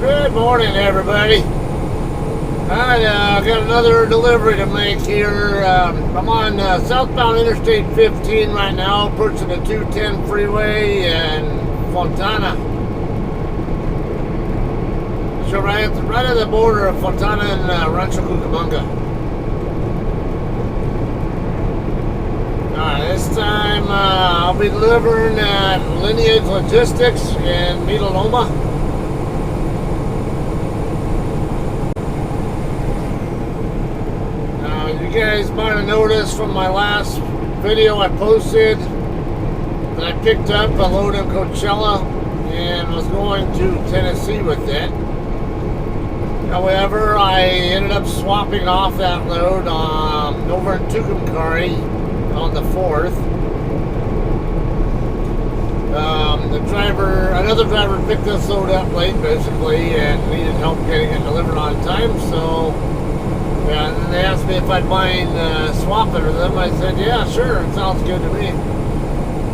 Good morning, everybody. I got another delivery to make here. I'm on southbound Interstate 15 right now, approaching the 210 freeway in Fontana. So right at the border of Fontana and Rancho Cucamonga. This time I'll be delivering at Lineage Logistics in Mira, Loma. You guys might have noticed from my last video I posted that I picked up a load in Coachella and was going to Tennessee with it. However, I ended up swapping off that load over in Tucumcari on the 4th. Another driver picked this load up late basically and needed help getting it delivered on time, so yeah, and then they asked me if I'd mind swapping with them. I said, yeah, sure, it sounds good to me.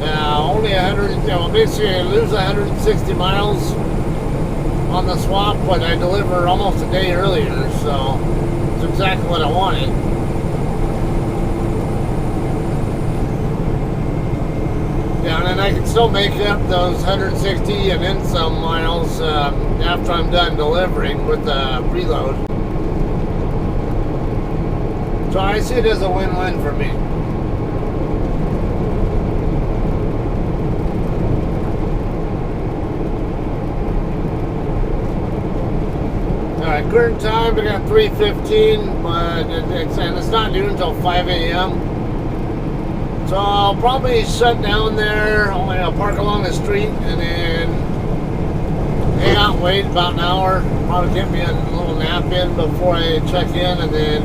Only 100, basically I lose 160 miles on the swap, but I deliver almost a day earlier, so it's exactly what I wanted. Yeah, and then I can still make up those 160 and then some miles after I'm done delivering with the reload. So I see it as a win-win for me. Alright, current time, we got 3:15, but it's not due until 5 a.m. So I'll probably shut down there, I'll park along the street, and then hang out, wait about an hour. Probably get me a little nap in before I check in, and then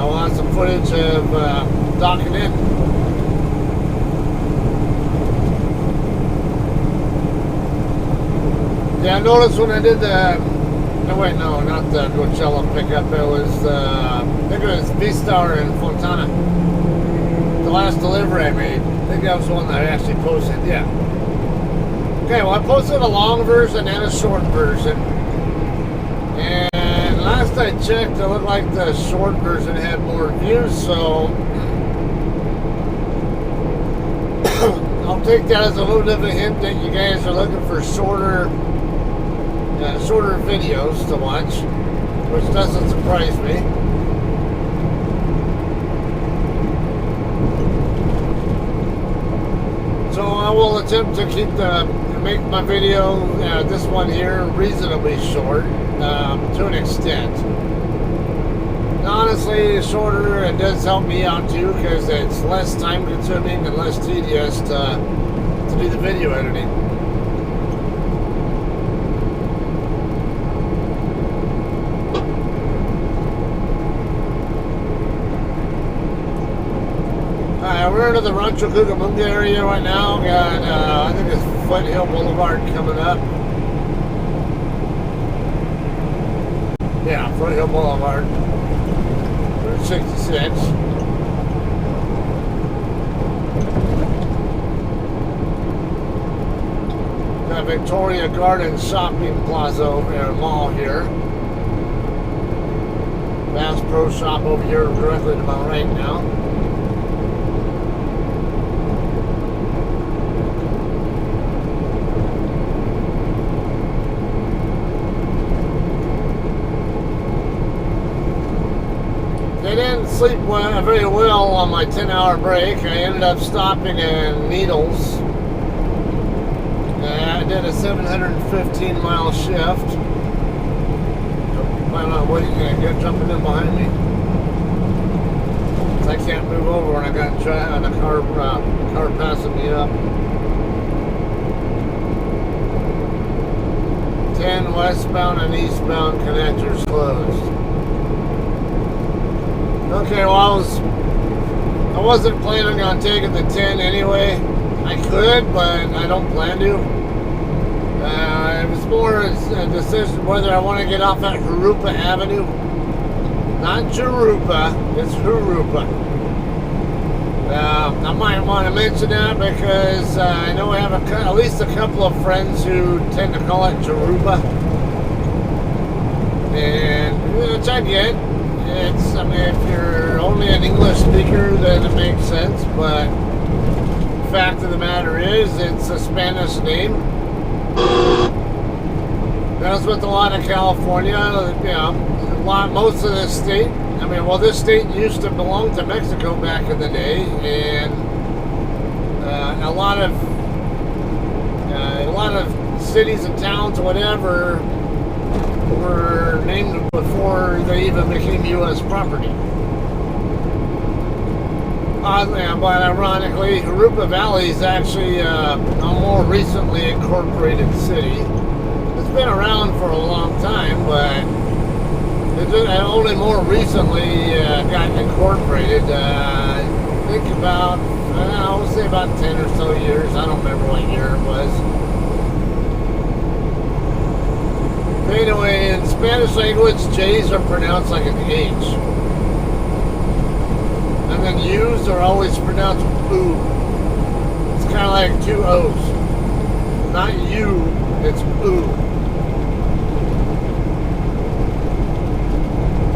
we'll have some footage of docking in. Yeah, I noticed when I did the... No, not the Coachella pickup. It was, I think it was V-Star in Fontana. The last delivery I made. I think that was the one that I actually posted, yeah. Okay, well I posted a long version and a short version. And last I checked, it looked like the short version had more views, so I'll take that as a little bit of a hint that you guys are looking for shorter videos to watch, which doesn't surprise me. So I will attempt to make my video, this one here, reasonably short. To an extent. Honestly, shorter, it does help me out too, because it's less time consuming and less tedious to do the video editing. Alright, we're into the Rancho Cucamonga area right now. Got, I think it's Foothill Boulevard coming up. Yeah, Foothill Boulevard, Route 66. Got Victoria Gardens Shopping Plaza over there, mall here. Bass Pro Shop over here directly to my right now. I didn't sleep very well on my 10-hour break. I ended up stopping in Needles. I did a 715-mile shift. I'm not waiting to get jumping in behind me. I can't move over when I got the car passing me up. 10 westbound and eastbound connectors closed. Okay, well, I wasn't planning on taking the 10 anyway. I could, but I don't plan to. It was more a decision whether I want to get off at Jurupa Avenue. Not Jurupa, it's Jurupa. I might want to mention that because I know I have at least a couple of friends who tend to call it Jaruba, and which I get. I mean, if you're only an English speaker, then it makes sense. But the fact of the matter is, it's a Spanish name. That's with a lot of California. Most of this state. I mean, well, this state used to belong to Mexico back in the day, and a lot of cities and towns, whatever, were named before they even became U.S. property. Oddly, but ironically, Jurupa Valley is actually a more recently incorporated city. It's been around for a long time, but it only more recently got incorporated. I think about, I would say about 10 or so years. I don't remember what year it was. Anyway, in Spanish language, J's are pronounced like an H. And then U's are always pronounced oo. It's kind of like two O's. Not you, it's oo.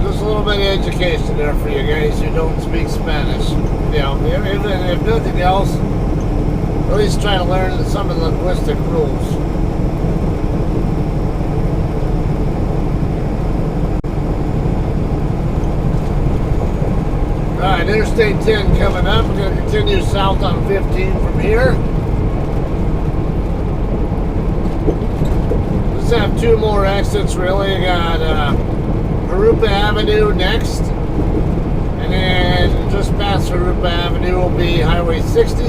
Just a little bit of education there for you guys who don't speak Spanish. You know, if nothing else, at least try to learn some of the linguistic rules. Alright, Interstate 10 coming up. We're going to continue south on 15 from here. Let's have two more exits really. I got Jurupa Avenue next. And then just past Jurupa Avenue will be Highway 60.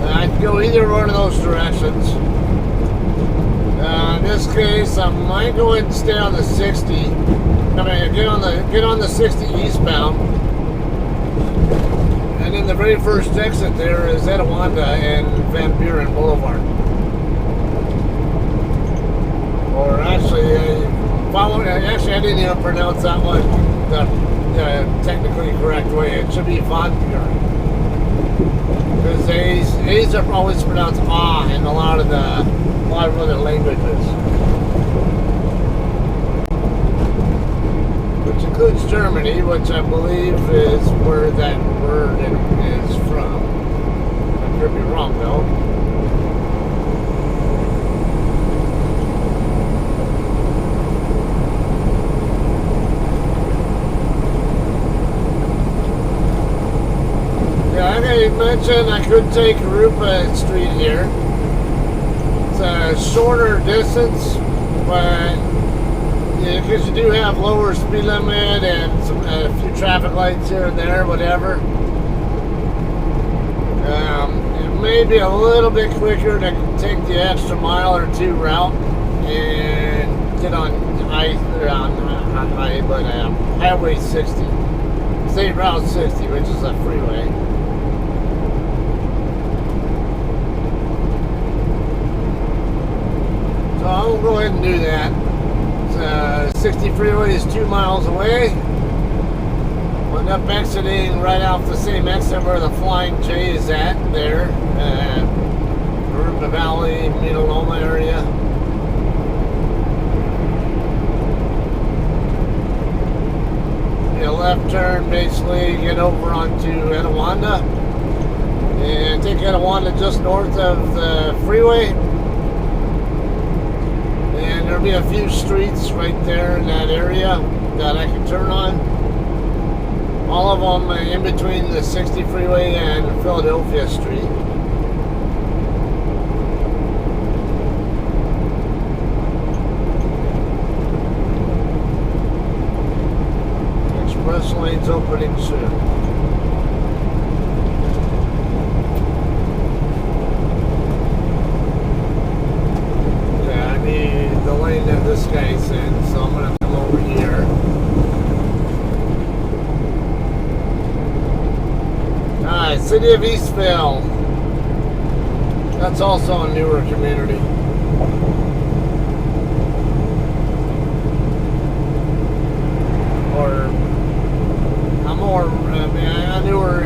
I can go either one of those directions. In this case, I might go ahead and stay on the 60. I mean, get on the 60 eastbound, and then the very first exit there is Etiwanda and Van Buren Boulevard. Or actually, I didn't even pronounce that one the technically correct way. It should be Van Buren, because A's are always pronounced ah in a lot of other languages. Which includes Germany, which I believe is where that word is from. I could be wrong though. Yeah, like I mentioned, I could take Jurupa Street here. It's a shorter distance, but because you do have lower speed limit and a few traffic lights here and there, whatever. It may be a little bit quicker to take the extra mile or two route and get on Highway 60, State Route 60, which is a freeway. So I'll go ahead and do that. 60 freeway is 2 miles away. We'll end up exiting right off the same exit where the Flying J is at there. Jurupa Valley, Mira, Loma area. Get a left turn, basically get over onto Etiwanda. And take Etiwanda just north of the freeway. And there'll be a few streets right there in that area that I can turn on. All of them in between the 60 freeway and Philadelphia Street. Express lanes opening soon. The lane that this guy's in, so I'm going to come over here. Alright, City of Eastville. That's also a newer community. Or a newer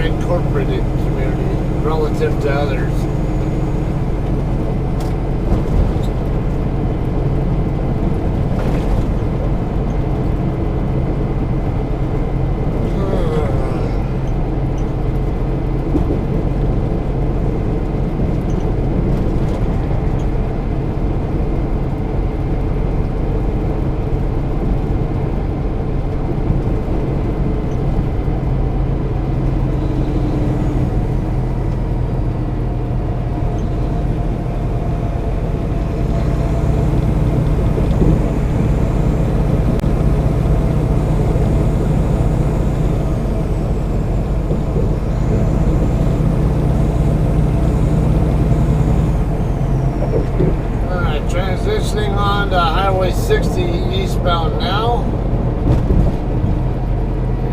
transitioning on to Highway 60 eastbound now.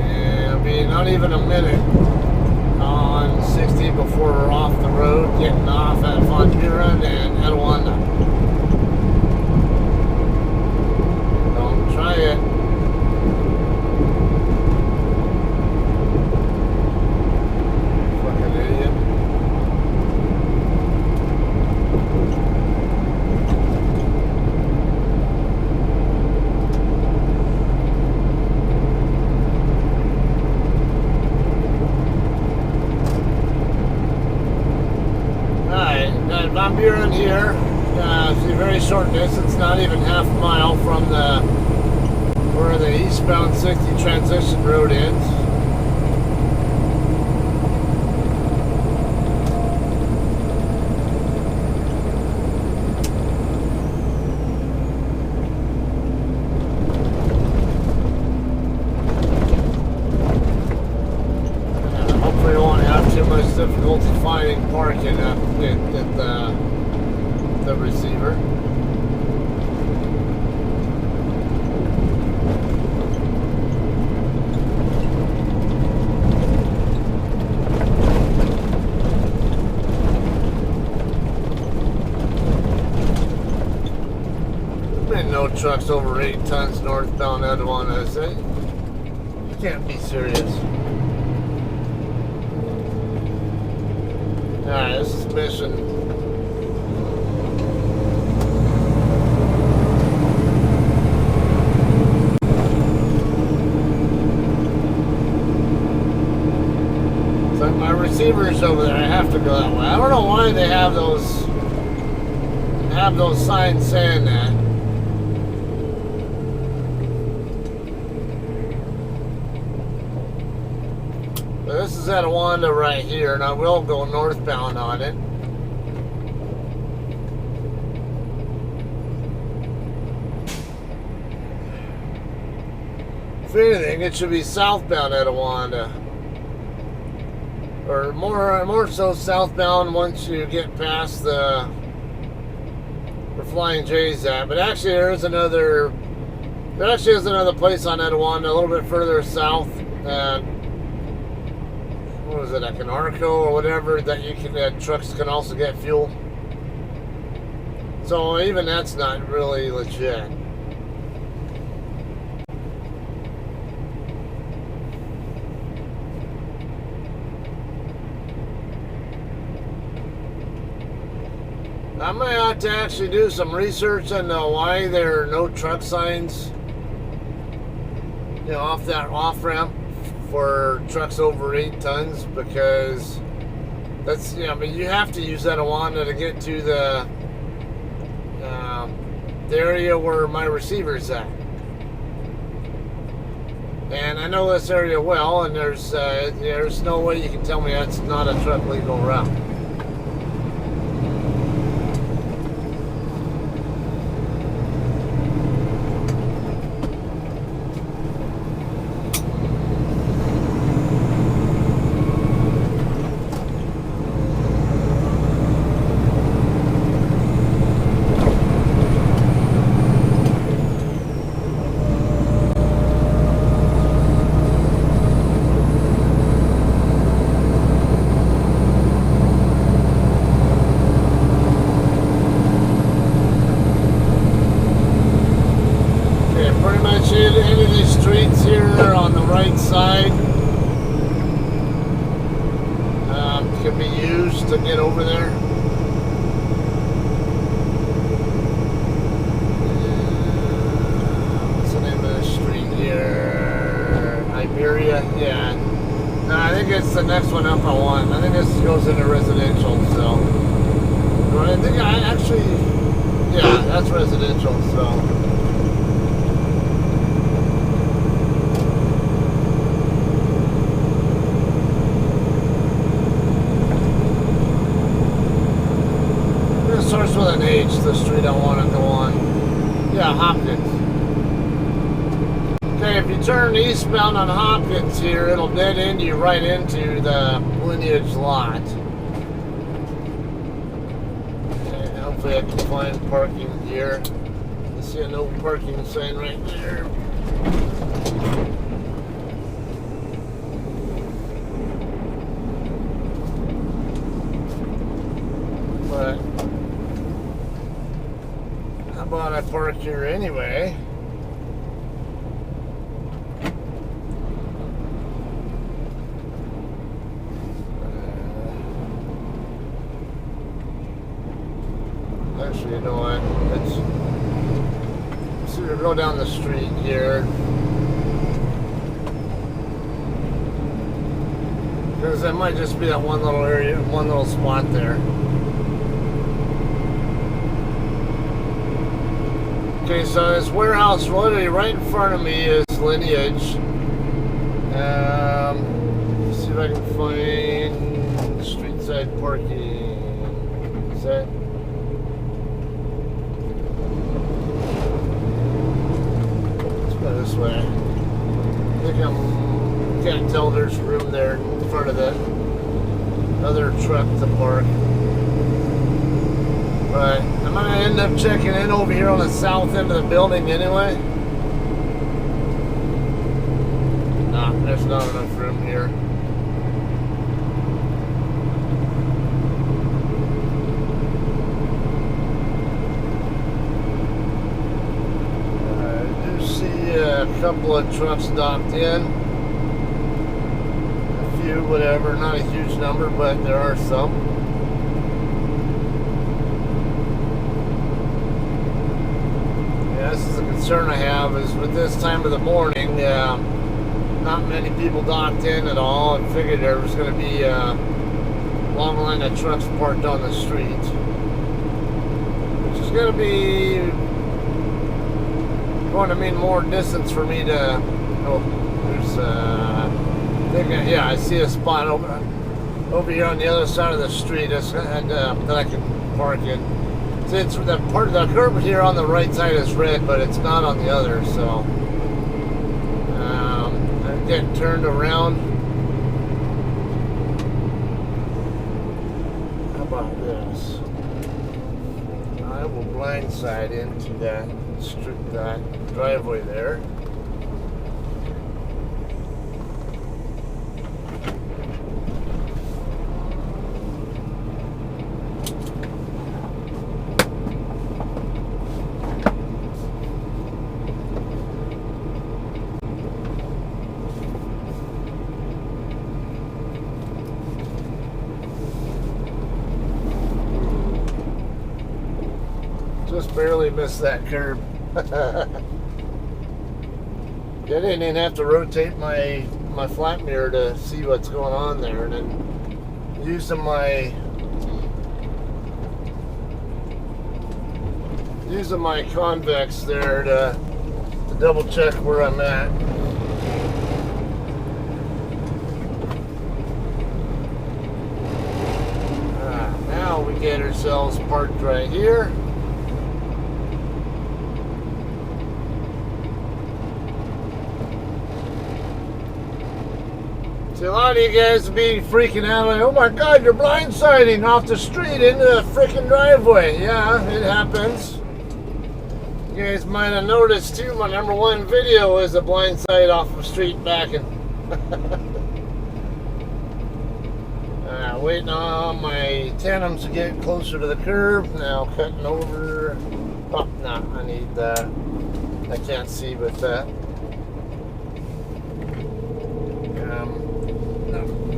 And it'll be not even a minute on 60 before we're off the road, getting off at Mira and Etiwanda. Don't try it. Fucking idiot. I'm Mira here. It's a very short distance, not even half a mile from where the eastbound 60 transition road ends. Hopefully, we won't have too much difficulty finding parking at the receiver. Been no trucks over 8 tons northbound Etiwanda, I say. You can't be serious. Alright, this is mission. My receiver's over there. I have to go that way. I don't know why they have those signs saying that. But this is Etiwanda right here, and I will go northbound on it. If anything, it should be southbound Etiwanda. Or more so southbound once you get past where Flying J's at. But actually there is another place on Etiwanda a little bit further south. What was it, like an Arco or whatever, that trucks can also get fuel. So even that's not really legit. I might have to actually do some research on why there are no truck signs, off that off-ramp for trucks over 8 tons, because that's, you have to use Etiwanda to get to the area where my receiver's at. And I know this area well, and there's no way you can tell me that's not a truck legal route. Into these streets here on the right side can be used to get over there. What's the name of this street here? Iberia? Yeah. No, I think it's the next one up I want. I think this goes into residential, so. I think yeah, that's residential, so. Starts with an H, the street I want to go on. Yeah, Hopkins. Okay, if you turn eastbound on Hopkins here, it'll dead end you right into the Lineage lot. Okay, hopefully I can find parking here. see a no parking sign right there. But how about I park here anyway? Actually, you know what? Let's see, we'll go down the street here. Because that might just be that one little area, one little spot there. Okay, so this warehouse literally right in front of me is Lineage. Let's see if I can find street side parking. Is that? This way. I think can't tell there's room there in front of that other truck to park. But I'm gonna end up checking in over here on the south end of the building anyway. Nah, there's not enough room here. A couple of trucks docked in, a few, whatever, not a huge number, but there are some. Yeah, this is the concern I have, is with this time of the morning, not many people docked in at all. I figured there was going to be a long line of trucks parked on the street, which is going to be going to mean more distance for me to. Oh, there's yeah, I see a spot over here on the other side of the street that I can park in. See, it's the part of the curb here on the right side is red, but it's not on the other. So I'm getting turned around. How about this? I will blindside into that driveway there. Just barely missed that curb. I didn't even have to rotate my flat mirror to see what's going on there, and then using my convex there to double check where I'm at. Now we get ourselves parked right here. A lot of you guys will be freaking out like, oh my god, you're blindsiding off the street into the freaking driveway. Yeah, it happens. You guys might have noticed too, my #1 video is a blindside off the street backing. Waiting on my tandems to get closer to the curb. Now cutting over. Oh, no, I need that. I can't see with that.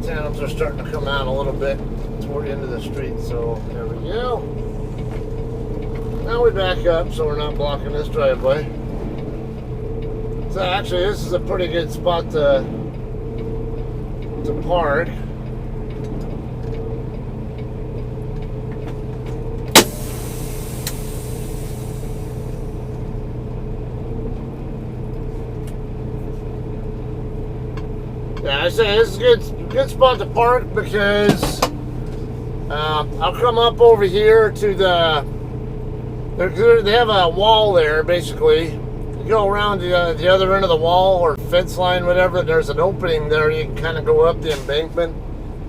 Tandems are starting to come out a little bit toward the end of the street, so there we go. Now we back up so we're not blocking this driveway. So actually this is a pretty good spot to park. Yeah, I say this is a good spot to park because I'll come up over here to they have a wall there basically. You go around the other end of the wall or fence line, whatever, there's an opening there. You can kind of go up the embankment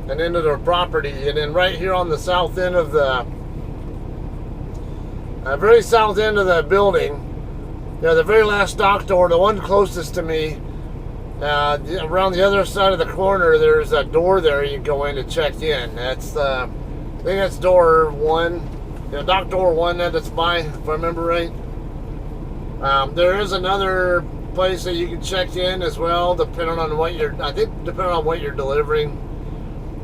and into their property. And then right here on the south end of the very south end of the building, Yeah, the very last dock door, the one closest to me, around the other side of the corner, there's a door there you go in to check in. That's the, I think that's door one. Yeah, dock door one that it's by, if I remember right. There is another place that you can check in as well, depending on what you're, I think depending on what you're delivering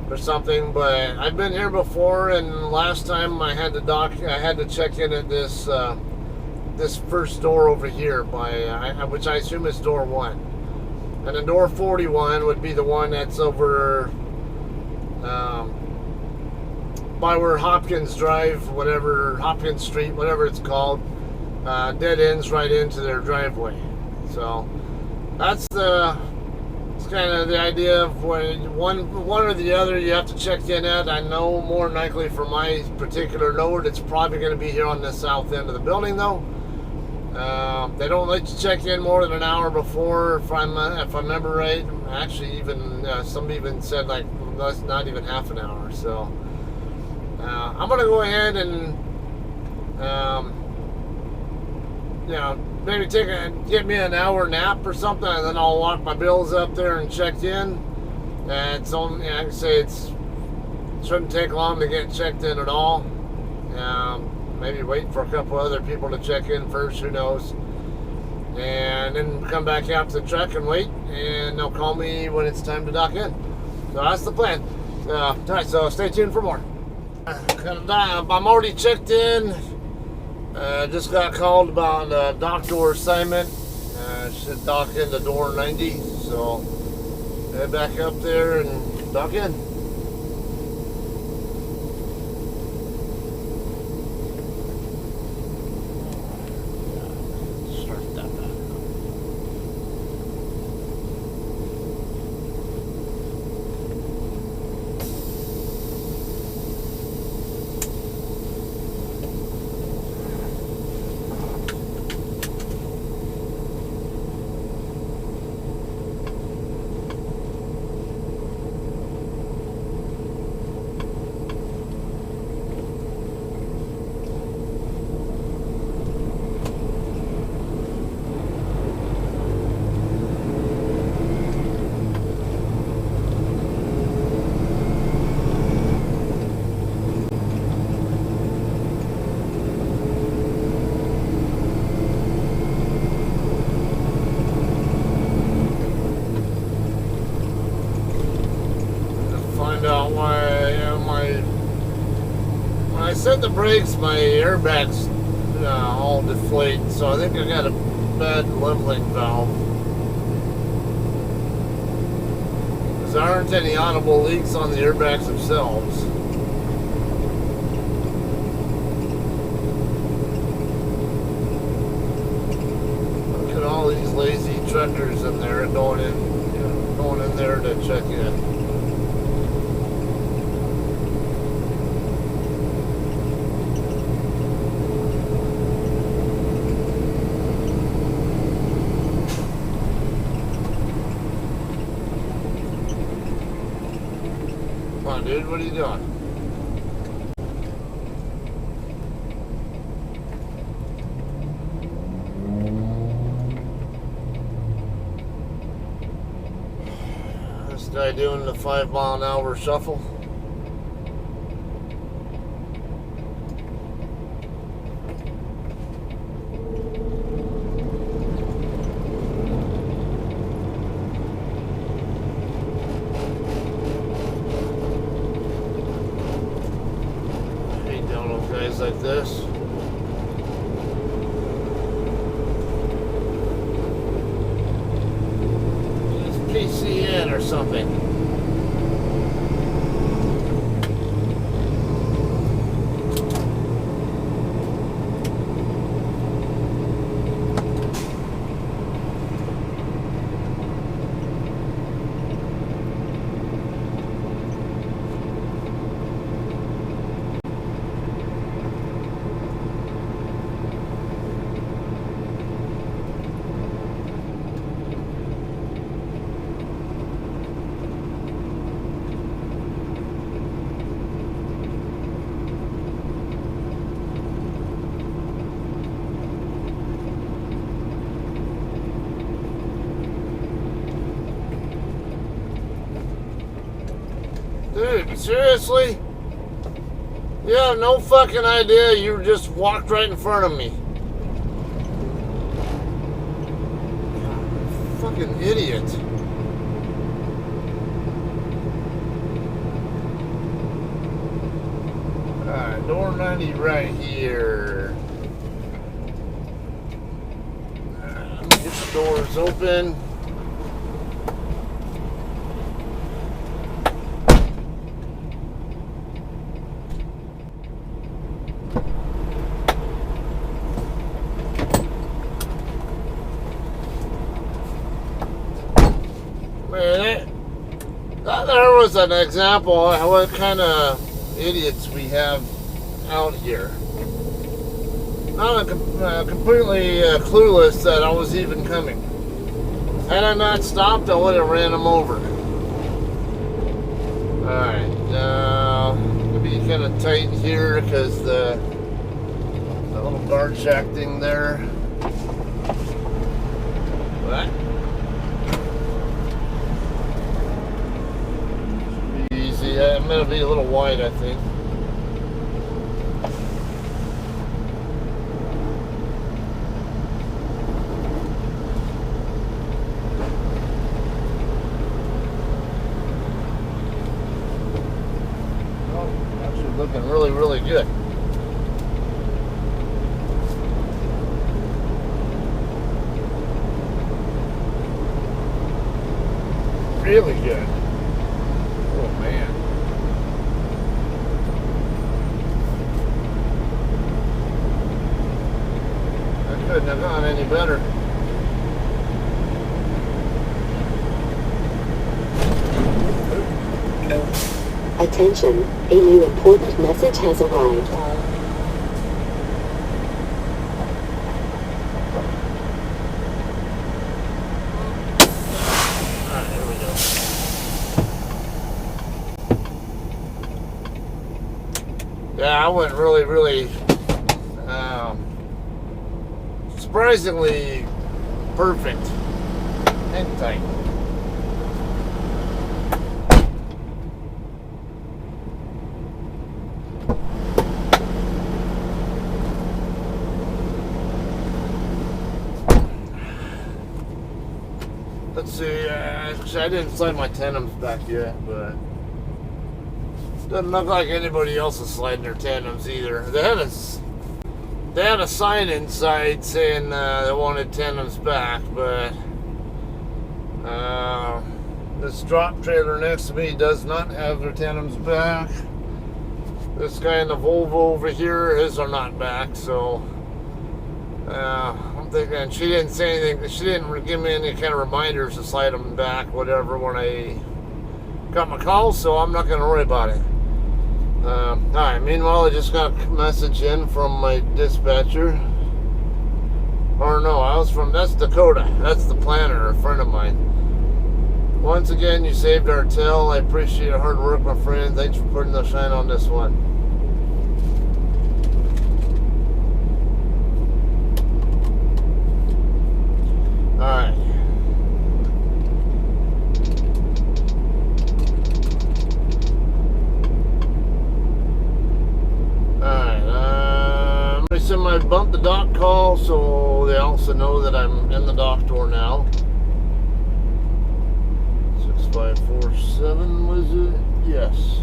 or something. But I've been here before, and last time I had to check in at this this first door over here by which I assume is door one, and then door 41 would be the one that's over by where Hopkins Drive, whatever, Hopkins Street, whatever it's called, dead ends right into their driveway. So that's kind of the idea of when one or the other you have to check in at. I know more than likely for my particular load, it's probably going to be here on the south end of the building though. They don't let you check in more than an hour before, if I remember right. Actually, even some even said like not even half an hour. So I'm gonna go ahead and maybe get me an hour nap or something, and then I'll lock my bills up there and check in. And it's only, I can say it shouldn't take long to get checked in at all. Maybe wait for a couple other people to check in first, who knows. And then come back out to the truck and wait, and they'll call me when it's time to dock in. So that's the plan. Alright, so stay tuned for more. I'm already checked in. Just got called about a dock door assignment. Should dock into door 90. So head back up there and dock in. Start that back up. Out why when I set the brakes, my airbags all deflate, so I think I got a bad leveling valve. Because there aren't any audible leaks on the airbags themselves. Look at all these lazy truckers in there going in there to check in. Dude, what are you doing? This guy doing the 5-mile-an-hour shuffle. Like this. It's PCN or something. Seriously? You have no fucking idea. You just walked right in front of me. God, fucking idiot. Alright, door 90 right here. Let me get the doors open. There was an example of what kind of idiots we have out here. I'm completely clueless that I was even coming. Had I not stopped, I would have ran them over. Alright, it'll be kind of tight here because the little guard shack thing there. What? I'm going to be a little wide, I think. Oh, actually looking really, really good. Really good. Oh, man. Couldn't have gone any better. Attention, a new important message has arrived. Alright, here we go. Yeah, I went really surprisingly perfect and tight. Let's see, actually I didn't slide my tandems back yet, but doesn't look like anybody else is sliding their tandems either. They had a sign inside saying they wanted tandems back, but this drop trailer next to me does not have their tandems back. This guy in the Volvo over here, his are not back, so I'm thinking, she didn't say anything, she didn't give me any kind of reminders to slide them back, whatever, when I got my call, so I'm not going to worry about it. Alright, meanwhile I just got a message in from my dispatcher. Or no, that's Dakota. That's the planner, a friend of mine. Once again, you saved our tail. I appreciate your hard work, my friend. Thanks for putting the shine on this one. Alright. I bumped the dock call, so they also know that I'm in the dock door now. 6547 was it? Yes.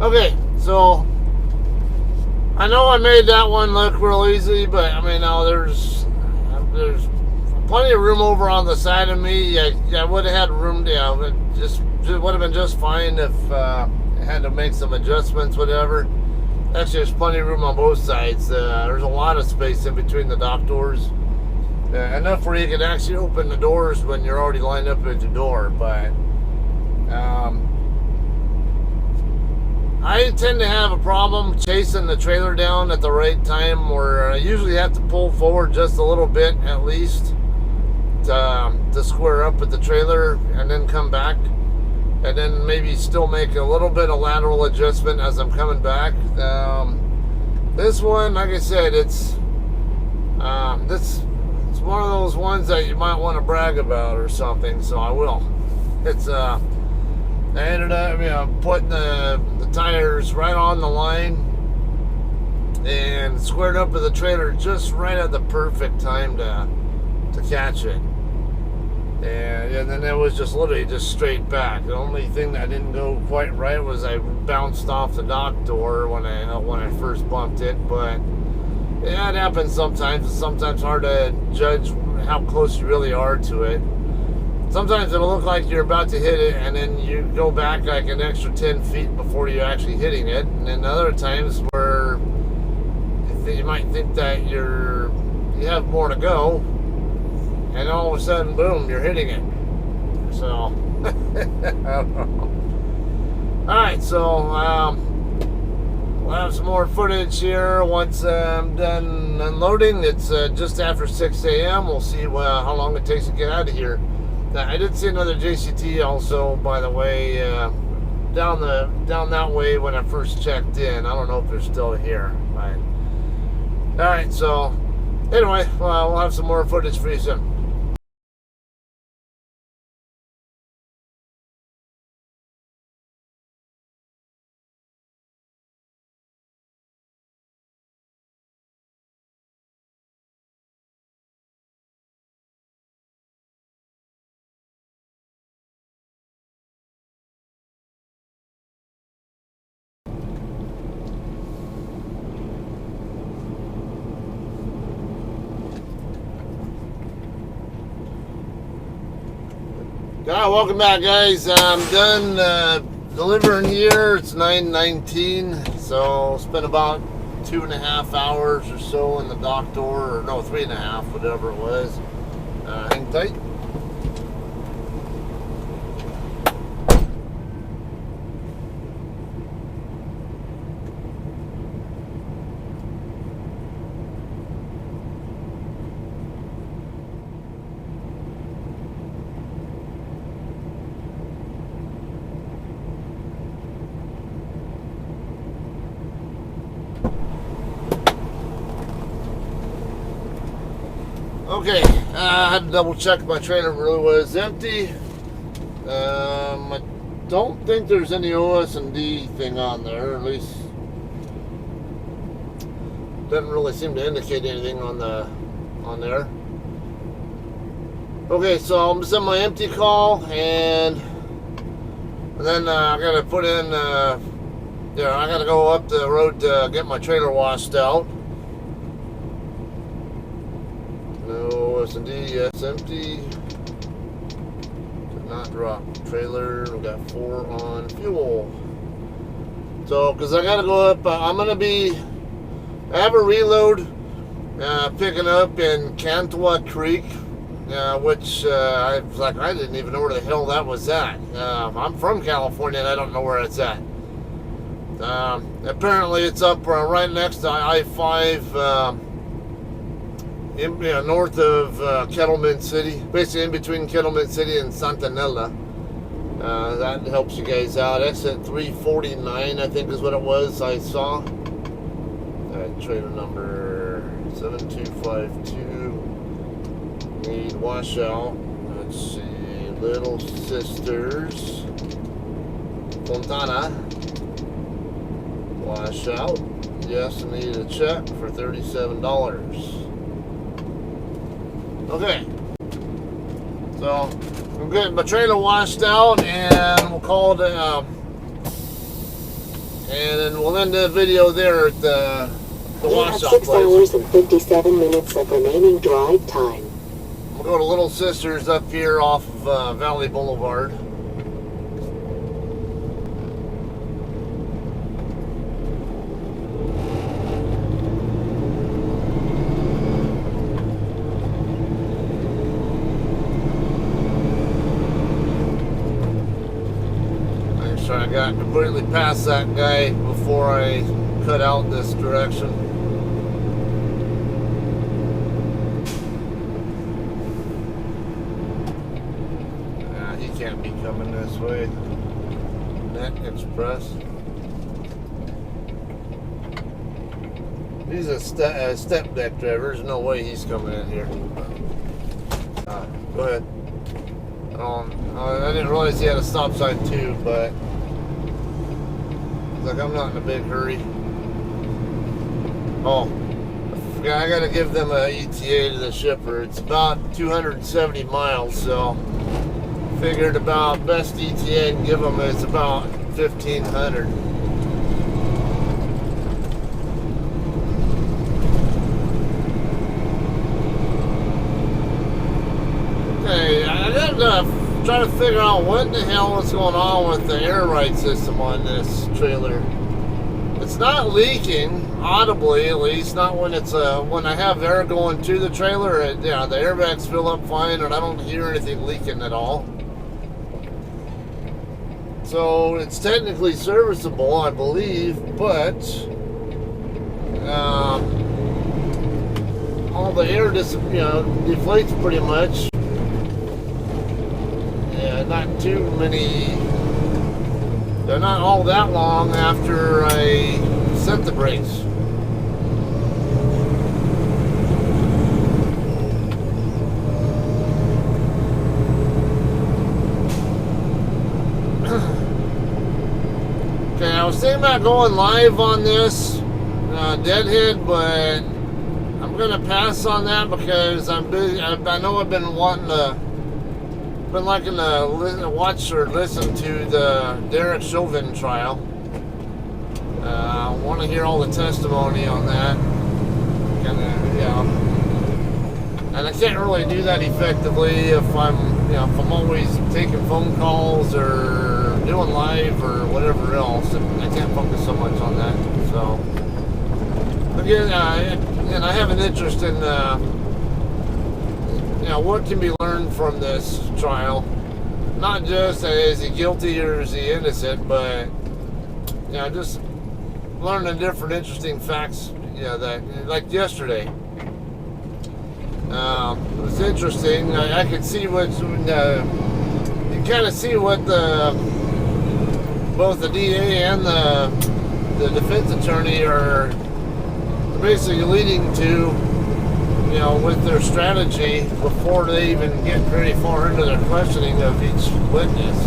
Okay, so I know I made that one look real easy, but I mean, now there's plenty of room over on the side of me. I would have had room down. It would have been just fine if I had to make some adjustments, whatever. Actually, there's plenty of room on both sides. There's a lot of space in between the dock doors. Enough where you can actually open the doors when you're already lined up at the door, but I tend to have a problem chasing the trailer down at the right time, where I usually have to pull forward just a little bit at least to square up with the trailer and then come back. and then maybe still make a little bit of lateral adjustment as I'm coming back. This one, like I said, it's one of those ones that you might want to brag about or something, so I will. It's I ended up putting the tires right on the line and squared up with the trailer just right at the perfect time to catch it. And then it was just literally just straight back. The only thing that didn't go quite right was I bounced off the dock door when I first bumped it. But yeah, it happens sometimes. It's sometimes hard to judge how close you really are to it. Sometimes it'll look like you're about to hit it, and then you go back like an extra 10 feet before you're actually hitting it. And then other times where you might think that you have more to go, and all of a sudden, boom, you're hitting it. So, I don't know. Alright, so we'll have some more footage here once I'm done unloading. It's just after 6 a.m. We'll see how long it takes to get out of here. Now, I did see another JCT also, by the way, down that way when I first checked in. I don't know if they're still here. Right. Alright, so anyway, we'll have some more footage for you soon. Welcome back, guys. I'm done delivering here. It's 9:19, so spent about 2.5 hours or so in the dock door, or no, 3.5, whatever it was. Hang tight. Okay, I had to double check my trailer really was empty. I don't think there's any OS&D thing on there, at least doesn't really seem to indicate anything on there. Okay, so I'm just on my empty call, and then I gotta put in I gotta go up the road to get my trailer washed out. No S&D, yes, empty. Did not drop trailer. We got 4 on fuel. So, because I gotta go up, I have a reload picking up in Cantua Creek, which I was like, I didn't even know where the hell that was at. I'm from California and I don't know where it's at. Apparently it's up right next to I-5, north of Kettleman City, basically in between Kettleman City and Santanella. That helps you guys out. Exit 349, I think is what it was I saw. Trailer number 7252. Need washout. Let's see, Little Sisters, Fontana. Washout. Yes, I need a check for $37. Okay, so I'm getting my trailer washed out, and we'll call it, and then we'll end the video there at the washout place. 6 hours and 57 minutes of remaining drive time. We'll go to Little Sisters up here off of Valley Boulevard. I got completely past that guy before I cut out this direction. He can't be coming this way. Met Express. He's a step deck driver. There's no way he's coming in here. Go ahead. I didn't realize he had a stop sign too, but it's like I'm not in a big hurry. Oh, I gotta give them a ETA to the shipper. It's about 270 miles, so figured about best ETA I can give them is about 1,500. Okay, I gotta try to figure out what the hell is going on with the air ride system on this trailer. It's not leaking audibly, at least not when it's when I have air going to the trailer. Yeah, the airbags fill up fine, and I don't hear anything leaking at all. So it's technically serviceable, I believe, but all the air deflates pretty much. Yeah, not too many. They're not all that long after I set the brakes. Okay, I was thinking about going live on this Deadhead, but I'm gonna pass on that because I'm busy. I know I've been liking to watch or listen to the Derek Chauvin trial. I want to hear all the testimony on that. And I can't really do that effectively if I'm always taking phone calls or doing live or whatever else. I can't focus so much on that. So again, and I have an interest in what can be learned from this trial. Not just is he guilty or is he innocent, but just learning different interesting facts. That like yesterday. It was interesting. I could see what you kind of see what both the DA and the defense attorney are basically leading to, with their strategy before they even get very far into their questioning of each witness.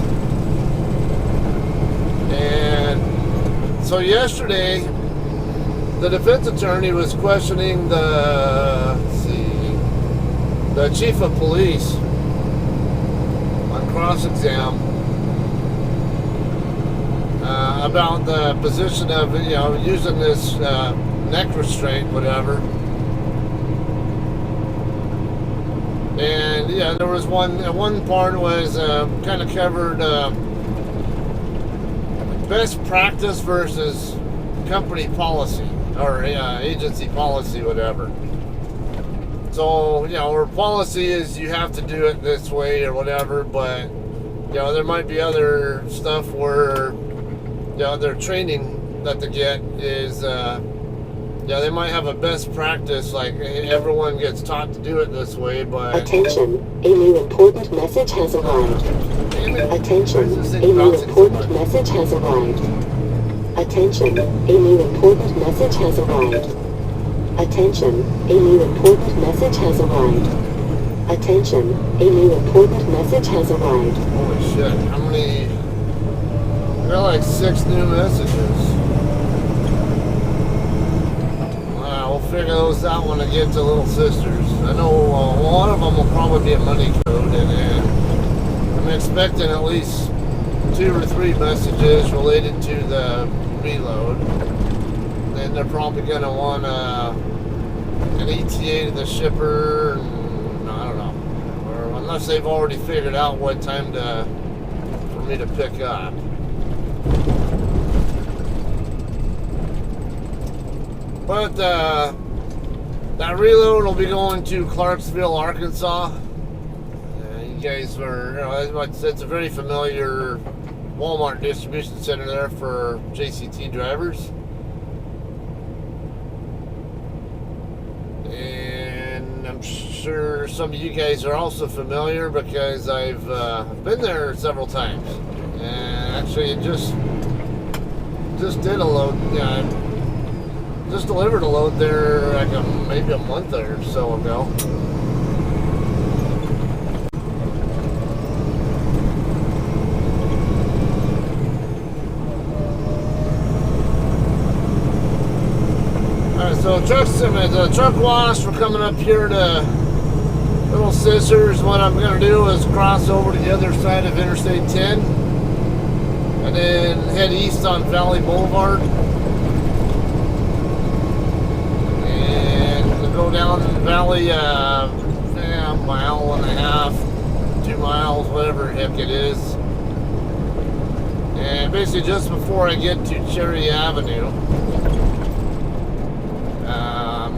And so yesterday, the defense attorney was questioning the chief of police on cross-exam about the position of using this neck restraint, whatever. And there was one part was kind of covered best practice versus company policy or agency policy, whatever. So, our policy is you have to do it this way or whatever, but, there might be other stuff where, their training that they get is, they might have a best practice, like everyone gets taught to do it this way, but... Attention, a new important message has arrived. Attention, a new important message has arrived. Attention, a new important message has arrived. Attention, a new important message has arrived. Attention, a new important message has arrived. Holy shit, how many... I got like 6 new messages. We'll figure those out when I get to Little Sisters. I know a lot of them will probably be a money code, and I'm expecting at least 2 or 3 messages related to the reload. Then they're probably going to want an ETA to the shipper, and I don't know. Or unless they've already figured out what time for me to pick up. But that reload will be going to Clarksville, Arkansas. You guys it's a very familiar Walmart distribution center there for JCT drivers. And I'm sure some of you guys are also familiar because I've been there several times. And Actually, it just did a load. Yeah, just delivered a load there like maybe a month or so ago. Alright, so the truck wash, we're coming up here to Little Scissors. What I'm going to do is cross over to the other side of Interstate 10 and then head east on Valley Boulevard. Go down the valley, a mile and a half, 2 miles, whatever the heck it is. And basically just before I get to Cherry Avenue,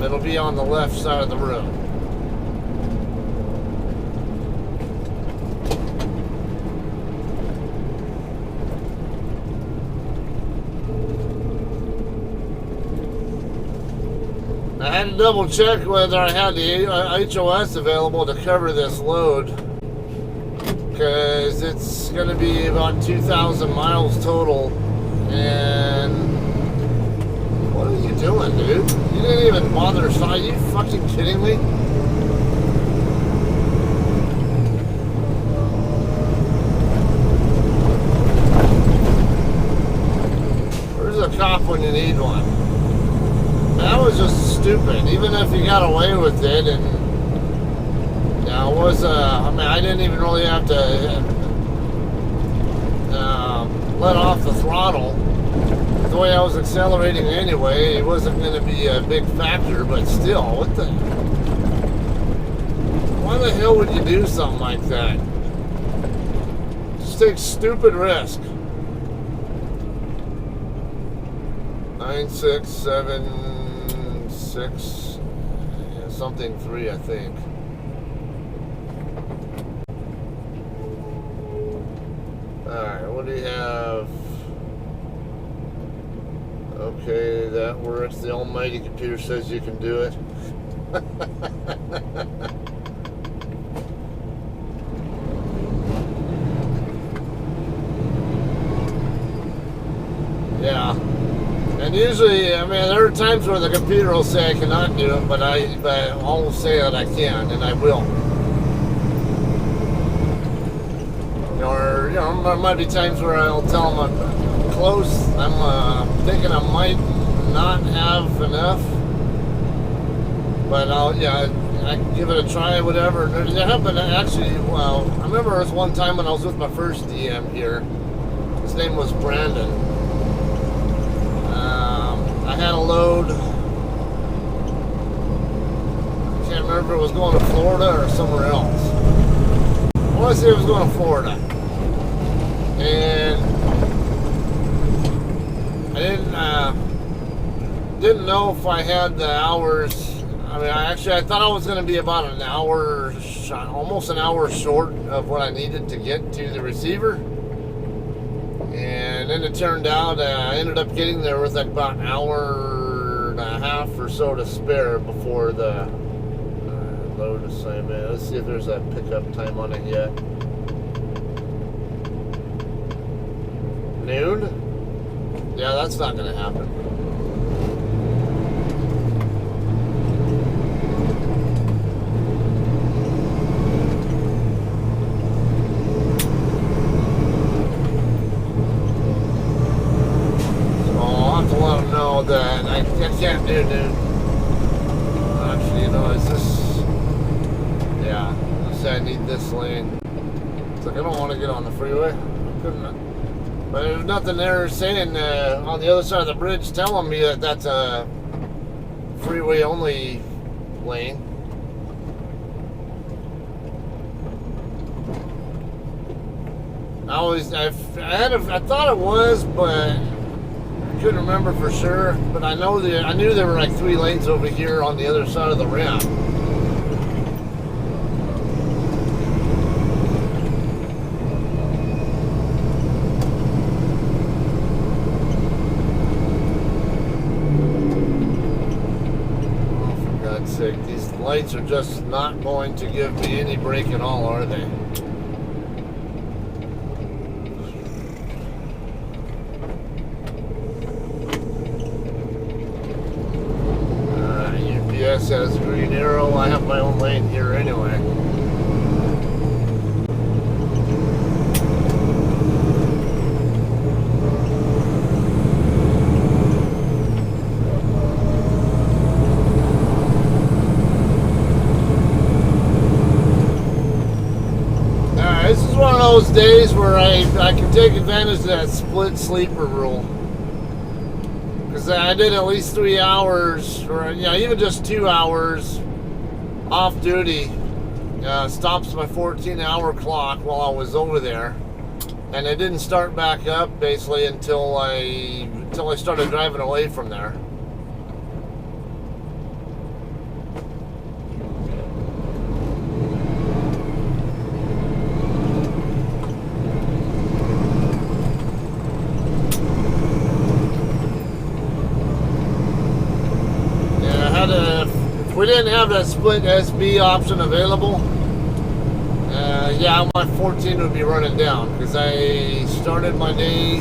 it'll be on the left side of the road. I had to double check whether I had the HOS available to cover this load, because it's going to be about 2,000 miles total. And what are you doing, dude? You didn't even bother. Are you fucking kidding me? Where's a cop when you need one? That was just stupid. Even if you got away with it, and yeah, it was. I mean, I didn't even really have to let off the throttle. The way I was accelerating anyway, it wasn't going to be a big factor. But still, what the? Why the hell would you do something like that? Just take stupid risk. 967. Something 3, I think. Alright, what do you have? Okay, that works. The almighty computer says you can do it. Yeah. And usually, I mean, there are times where the computer will say I cannot do it, but I'll say that I can, and I will. Or, there might be times where I'll tell them I'm close. I'm thinking I might not have enough, but I can give it a try, whatever. There happened actually. Well, I remember there was one time when I was with my first DM here. His name was Brandon. I had a load. I can't remember if it was going to Florida or somewhere else. I want to say it was going to Florida. And I didn't know if I had the hours. I mean, I thought I was going to be about an hour, almost an hour short of what I needed to get to the receiver. And then it turned out I ended up getting there with like about an hour and a half or so to spare before the load assignment. Let's see if there's a pickup time on it yet. Noon? Yeah, that's not going to happen. That I can't do, dude. Actually, is this? Yeah, let's say I need this lane. It's like I don't want to get on the freeway. I couldn't. But there's nothing there saying on the other side of the bridge telling me that that's a freeway only lane. I thought it was, but couldn't remember for sure, but I knew there were like 3 lanes over here on the other side of the ramp. Oh, for God's sake, these lights are just not going to give me any break at all, are they? narrow. I have my own lane here anyway. This is one of those days where I can take advantage of that split sleeper rule. Because I did at least 3 hours, or even just 2 hours off duty. Stops my 14-hour clock while I was over there. And it didn't start back up basically until I started driving away from there. If we didn't have that split SB option available, yeah, my 14 would be running down because I started my day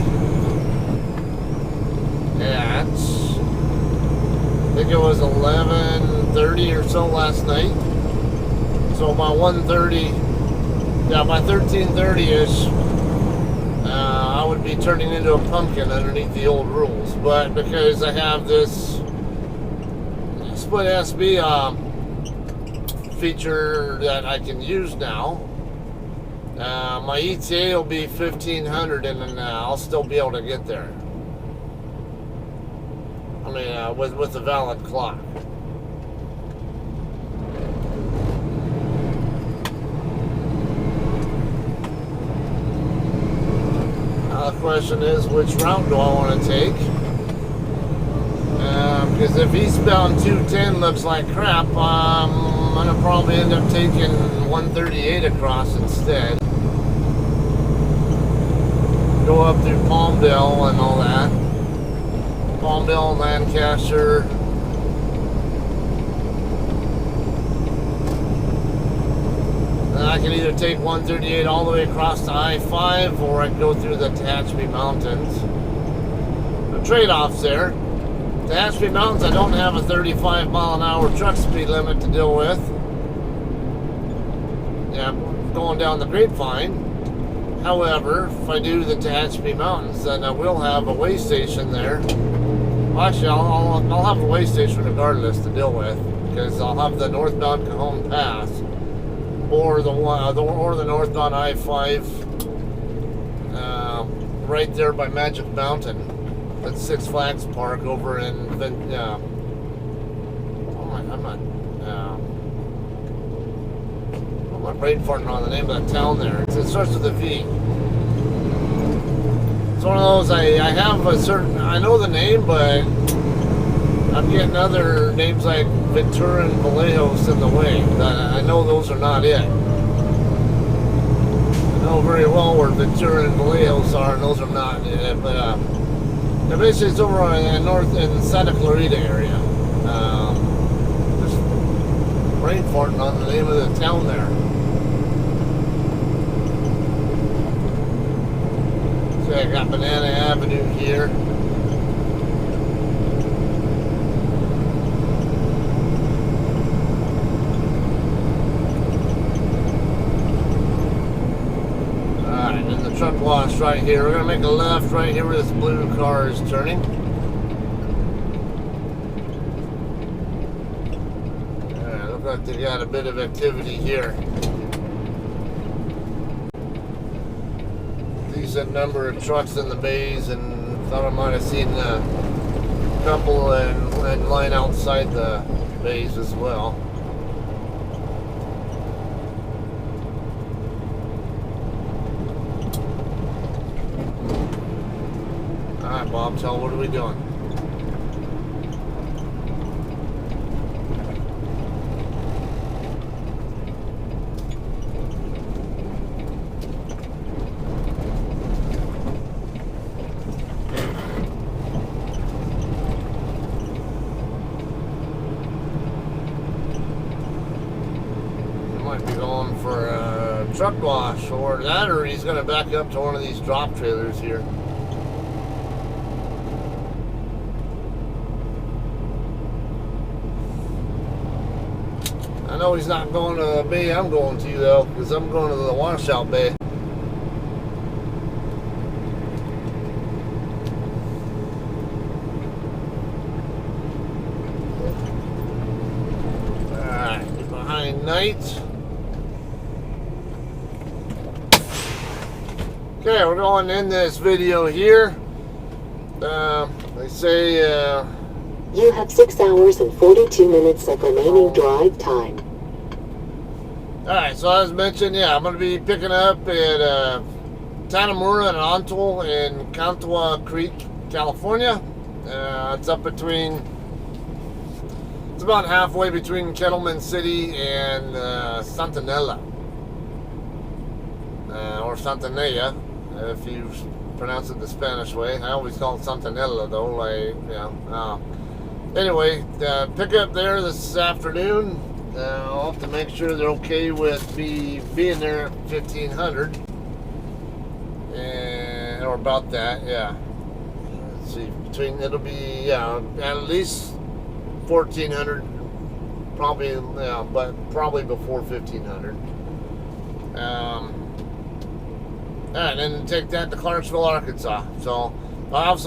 at, I think it was 11:30 or so last night. So by 1:30, yeah, by 13:30ish, I would be turning into a pumpkin underneath the old rules. But because I have this split SB feature that I can use now, my ETA will be 1500 and then I'll still be able to get there. I mean, with a valid clock. Now the question is, which route do I want to take? Because if eastbound 210 looks like crap, I'm going to probably end up taking 138 across instead. Go up through Palmdale and all that. Palmdale, Lancaster. Then I can either take 138 all the way across to I-5, or I can go through the Tehachapi Mountains. The trade-offs there. The Tehachapi Mountains, I don't have a 35 mile an hour truck speed limit to deal with. Yeah, I'm going down the Grapevine. However, if I do the Tehachapi Mountains, then I will have a way station there. Well, actually, I'll have a way station regardless to deal with, because I'll have the northbound Cajon Pass, or the northbound I-5 right there by Magic Mountain. That's Six Flags Park over in my brain farting on the name of that town there. It starts with a V. It's one of those, I have a certain, I know the name, but I'm getting other names like Ventura and Vallejos in the way. I know those are not it. I know very well where Ventura and Vallejos are, and those are not it, but basically it's over in in Santa Clarita area. Just brain farting on the name of the town there. So I got Banana Avenue here. Alright, and the truck wash right here. We're going to make a left right here where this blue car is turning. Alright, looks like they got a bit of activity here. Decent number of trucks in the bays, and thought I might have seen a couple and line outside the bays as well. Alright, Bob, tell what are we doing? Might be going for a truck wash, or that, or he's going to back up to one of these drop trailers here. I know he's not going to the bay I'm going to, though, because I'm going to the washout bay. Alright, behind night. Okay, we're going to end this video here. They say, You have 6 hours and 42 minutes of remaining drive time. Alright, so as mentioned, yeah, I'm going to be picking up at Mira and Antle in Cantua Creek, California. It's up between, it's about halfway between Kettleman City and Santanella. Or Santanella, if you pronounce it the Spanish way. I always call it Santanella, though. Anyway, pick up there this afternoon. I'll have to make sure they're okay with me being there at 1500, or about that. Yeah. Let's see. It'll be at least 1400, probably. But probably before 1500. And then take that to Clarksville, Arkansas. So I'll have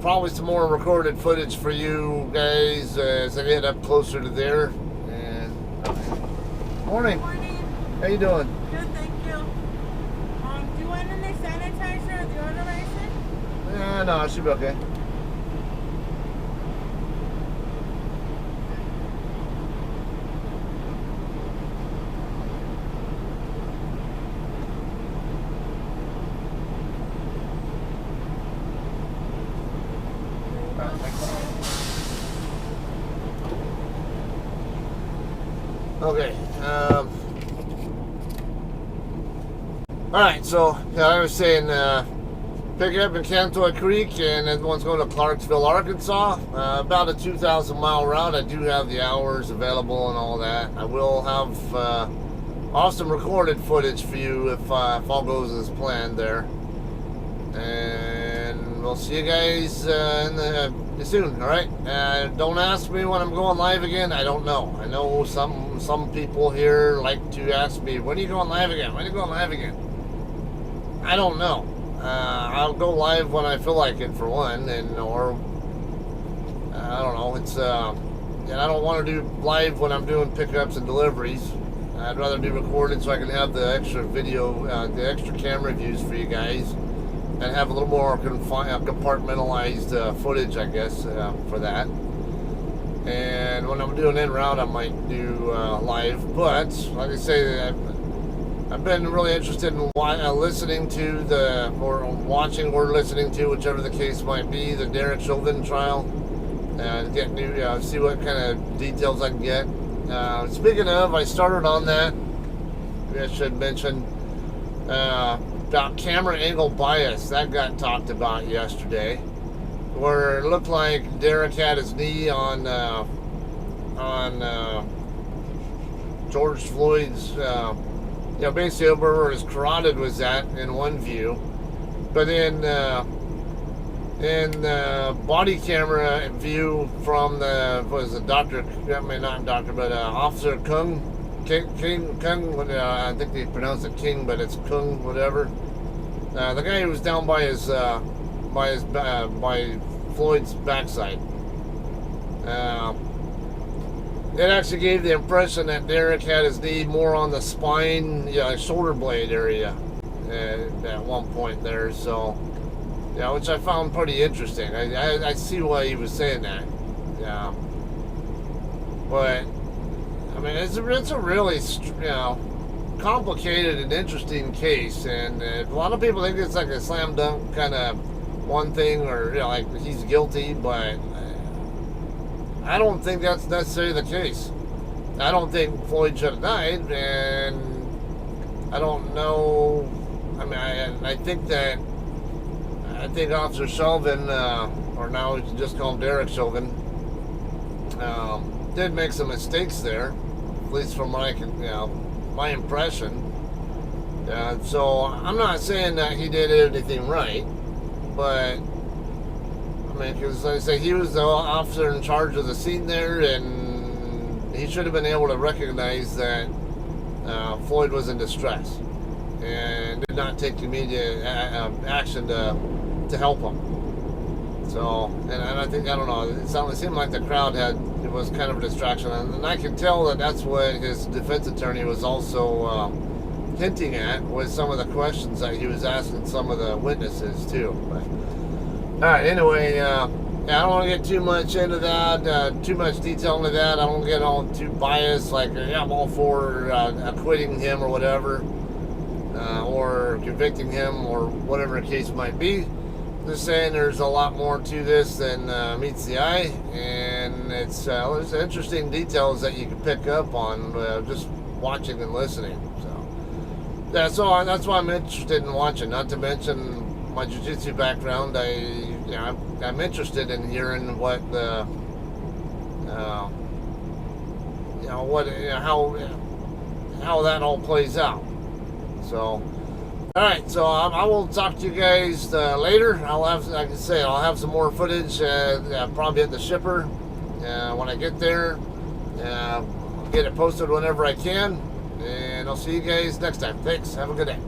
probably some more recorded footage for you guys as I get up closer to there. And morning. Morning. How you doing? Good, thank you. Do you want any sanitizer or deodorization? No, it should be okay. Okay. Alright, so I was saying, pick up in Cantua Creek, and then one's going to Clarksville, Arkansas. About a 2,000 mile route. I do have the hours available and all that. I will have awesome recorded footage for you if all goes as planned there. And we'll see you guys soon, alright? Don't ask me when I'm going live again. I don't know. I know some people here like to ask me, when are you going live again? When are you going live again? I don't know. I'll go live when I feel like it, for one, or I don't know. It's and I don't want to do live when I'm doing pickups and deliveries. I'd rather do recorded so I can have the extra video, the extra camera views for you guys, and have a little more compartmentalized footage, I guess, for that. And when I'm doing en route, I might do live. But like I say, I've been really interested in listening to or watching or listening to, whichever the case might be, the Derek Chauvin trial, and get new, see what kind of details I can get. Speaking of, I started on that. Maybe I should mention about camera angle bias. That got talked about yesterday, where it looked like Derek had his knee on George Floyd's, basically over where his carotid was at in one view, but in body camera view from Officer Kung, I think they pronounce it King, but it's Kung, whatever. The guy who was down by Floyd's backside. It actually gave the impression that Derek had his knee more on the spine, shoulder blade area at one point there. So, which I found pretty interesting. I see why he was saying that. Yeah, but I mean, it's a really complicated and interesting case, and a lot of people think it's like a slam dunk kind of one thing, or like he's guilty, but I don't think that's necessarily the case. I don't think Floyd should have died, and I don't know. I mean, I think Officer Chauvin, or now we can just call him Derek Chauvin, did make some mistakes there, at least from my impression. So I'm not saying that he did anything right, but I mean, because like I say, he was the officer in charge of the scene there, and he should have been able to recognize that Floyd was in distress and did not take immediate action to help him. So, and I think, I don't know, it seemed like the crowd it was kind of a distraction. And I can tell that that's what his defense attorney was also hinting at with some of the questions that he was asking some of the witnesses too. But, all right, anyway, yeah, I don't want to get too much into that, too much detail into that. I don't get all too biased, like, yeah, I'm all for acquitting him or whatever, or convicting him or whatever the case might be. Just saying there's a lot more to this than meets the eye, and there's interesting details that you can pick up on just watching and listening. So that's why I'm interested in watching. Not to mention my jiu-jitsu background. I'm interested in hearing what the how that all plays out. So. All right, so I will talk to you guys later. Like I say, I'll have some more footage, probably at the shipper when I get there. Get it posted whenever I can, and I'll see you guys next time. Thanks. Have a good day.